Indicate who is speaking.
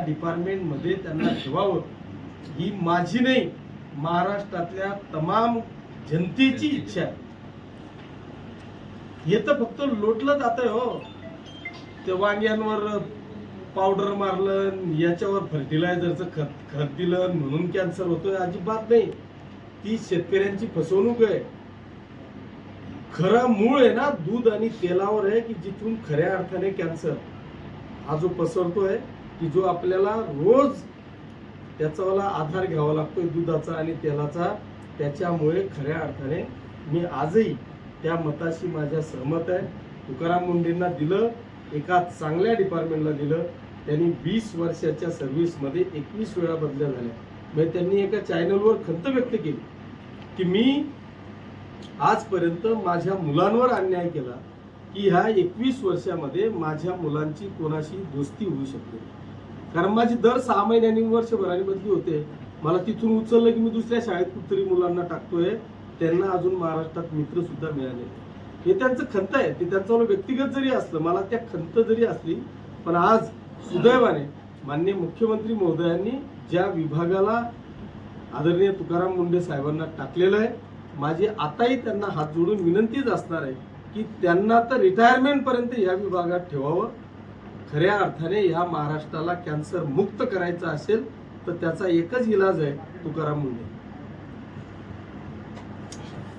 Speaker 1: डिपार्टमेंटमध्ये त्यांना ठेवावं ही माझी नाही, महाराष्ट्रातल्या तमाम जनतेची इच्छा आहे. हे तर फक्त लोटलं जात आहे हो. ते वांग्यांवर पावडर मारलं, याच्यावर फर्टिलायझरचं खत दिलं म्हणून कॅन्सर होतोय, अजिबात नाही. ती शेतकऱ्यांची फसवणूक आहे. खरं मूळ आहे ना दूध आणि तेलावर आहे, की जिथून खऱ्या अर्थाने कॅन्सर हा जो पसरतोय, की जो आपल्याला रोज त्याचा आधार घ्यावा लागतोय दुधाचा आणि तेलाचा, त्याच्यामुळे खऱ्या अर्थाने मी आजही त्या मताशी माझ्या सहमत आहे. तुकाराम मुंडेंना दिलं, एका चांगल्या डिपार्टमेंटला दिलं. त्यांनी 20 वर्षाच्या सर्व्हिसमध्ये 21 वेळा बदल्या झाल्या. म्हणजे त्यांनी एका चॅनलवर खंत व्यक्त केली की मी आजपर्यंत माझ्या मुलांवर अन्याय केला, की ह्या 21 वर्षामध्ये माझ्या मुलांची कोणाशी दोस्ती होऊ शकते. कारण माझी दर 6 महिन्यांनी वर्षभराने बदली होते. मला तिथून उचललं की मी दुसऱ्या शाळेत कुठतरी मुलांना टाकतोय. त्यांना अजून महाराष्ट्रात मित्र सुद्धा मिळाले. हे त्यांचं खंत आहे. ते त्यांचं व्यक्तिगत जरी असलं, मला त्या खंत जरी असली, पण आज सुदैवाने माननीय मुख्यमंत्री महोदयांनी ज्या विभागाला आदरणीय तुकाराम मुंडे साहेबांना टाकलेलं आहे, माझी आताही त्यांना हात जोडून विनंतीच असणार आहे की त्यांना तर रिटायरमेंट पर्यंत या विभागात ठेवावं. खऱ्या अर्थाने या महाराष्ट्राला कॅन्सर मुक्त करायचं असेल तर त्याचा एकच इलाज आहे तुकाराम मुंडे.